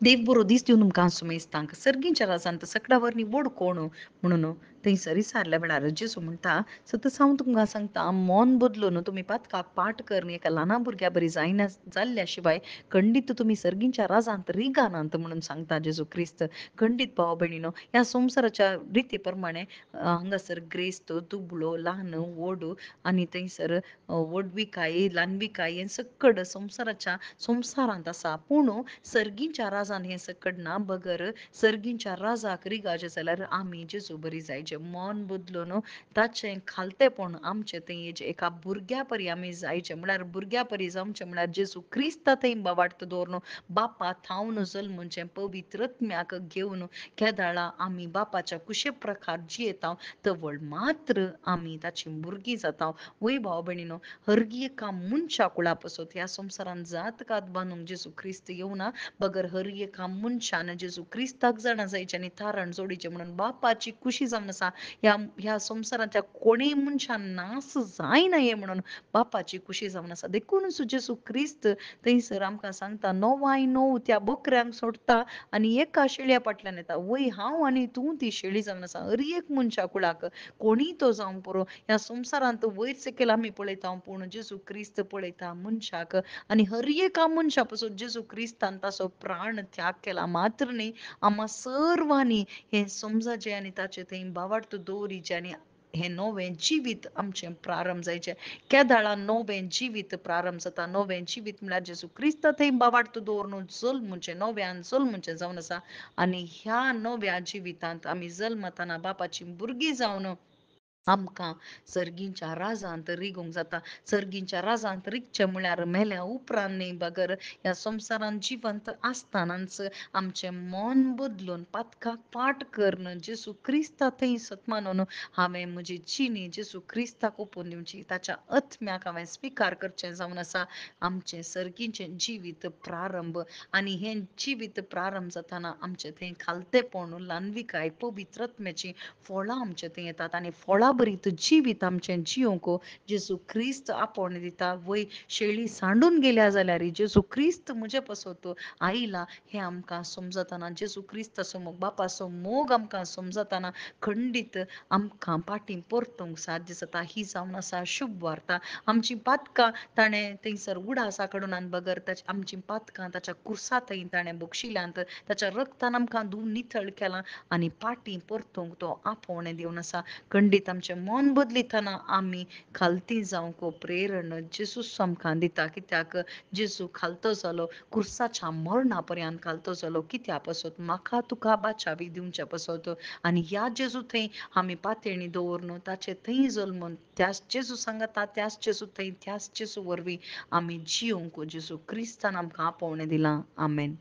देव बरो दीस दिवन तुमकां आसुमेस्तांक सर्गींच्या राजांत सकडावर निवड कोण म्हणून थंयसर सारल्या वेळार जेजू म्हणटा सतत हांव तुमकां सांगता मन बदलून तुमी पातकाक पाठ करन एका ल्हाना भुरग्या बरी जायना जाल्ल्या शिवाय खंडीत तुमी सर्गींच्या राजांत रिगानांत म्हणून सांगता जेजू क्रिस्त. खंडीत भाव भयणीनो, ह्या संवसाराच्या रिती प्रमाणे हांगासर ग्रेस्त दुबळो ल्हान व्हड आनी थंयसर व्हडविकाय ल्हानविकाय हें सकड संवसाराच्या संवसारांत आसा. पूण सर्गींच्या राजान हें सकड ना बगर सर्गींच्या राजाक रिगाचे जाल्यार आमी जेजू बरी जायचे मन बदलून ताचें खालतेपण आमचें थंय एका भुरग्या परी आमी जायचे म्हळ्यार भुरग्या परी जावचें म्हळ्यार जेजू क्रिस्त थंय बावार्थ दवरून बापा थावन जल्मचें पवित्रत्म्याक घेवन केदाळा आमी बापाच्या कुशे प्रकार जियेता तवळ मात्र आमी ताची भुरगीं जाता. वय भाव भयणीनो, हर एका मनशा कुळा पसत ह्या संवसारान जात कात बांदूंक जेजू क्रिस्त येवना बगर हर एका मनशान जेजू क्रिस्ताक जाणा जायचे आनी थारण जोडीचे म्हणून बापाची खुशी जावन आसा. ह्या संवसाराच्या कोणेय मनशान नास जाय नये म्हणून बापाची खुशी जावन आसा. देखून जेजू क्रिस्त थंयसर आमकां सांगता णवाय णव त्या बकऱ्यांक सोडटा आनी एका शेळया फाटल्यान येता. वय हांव आनी तूं ती शेळी जावन आसा. हर एक मनशा कुळाक कोणीय तो जावं पुरो ह्या संवसारांत वयर सकयल आमी पळयता पूण जेजू क्रिस्त पळयता मनशाक आनी हर एका मनशा पासून जेजू क्रिस्तान ताचो प्राण त्याग केला. मात्र न्ही आम्हा सर्वांनी हे समजाचे आनी ताचे थंय बावार्थ दवरीचे आनी हे नवें जिवीत आमचें प्रारंभ जायचें. केदाळा नवें जिवीत प्रारंभ जाता. नवें जिवीत म्हळ्यार जेजू क्रिस्त थंय बावार्थ दवरून जल्मचें नव्यान जल्मचें जावन आसा आनी ह्या नव्या जिवितांत आमी जल्मताना बापाची भुरगीं जावन आमकां सर्गींच्या राजांत रिगूंक जाता. सर्गींच्या राजांत रिगचें म्हळ्यार मेल्या उपरांत न्ही बगर ह्या संवसारान जिवंत आसतनाच आमचें मन बदलून पातकाक पाठ करन जेजू क्रिस्ता थंय सत मानून हांवें म्हजी जिणी जेजू क्रिस्ताक ओपून दिवची. ताच्या आत्म्याक हांवें स्विकार करचें जावन आसा आमचें सर्गीचें जिवीत प्रारंभ. आनी हें जिवीत प्रारंभ जाताना आमचें थंय खालतेपण ल्हानविकाय पवित्रत्म्याची फळां आमचें थंय येतात आनी फळां बरीत जिवीत आमचें जियोंक जेजू क्रिस्त आपोण दिता. वय शेळी सांडून गेल्या जाल्यार जेजू क्रिस्त म्हजे पासत आयला हें आमकां समजताना जेजू क्रिस्ताचो बापाचो मोग आमकां समजताना खंडीत आमकां फाटीं परतूंक साध्य जाता. ही जावन आसा शुभ वार्ता. आमची पातकां ताणें थंयसर उडासा कडून बगर आमची पातकां ताच्या कुर्सा थंय ताणें बक्षिल्यांत ताच्या रक्तान आमकां धुवन नितळ केलां आनी फाटीं परतूंक तो आपोवणें दिवन आसा. खंडीत आमचें मन बदलितना आमी खालती जावंक प्रेरण जेजूस आमकां दिता. कित्याक जेजू खालतो जालो कुर्साच्या मरणा पर्यंत खालतो जालो कित्या पासत म्हाका तुका बाचावी दिवच्या पासत आनी ह्या जेजू थंय आमी पातयणी दवरून ताचे थंय जल्मून त्याच जेजू सांगता त्याच जेजू थंय त्याच जेजू वरवीं आमी जियोंक जेजू क्रिस्तान आमकां आपोवणें दिलां. आमेन.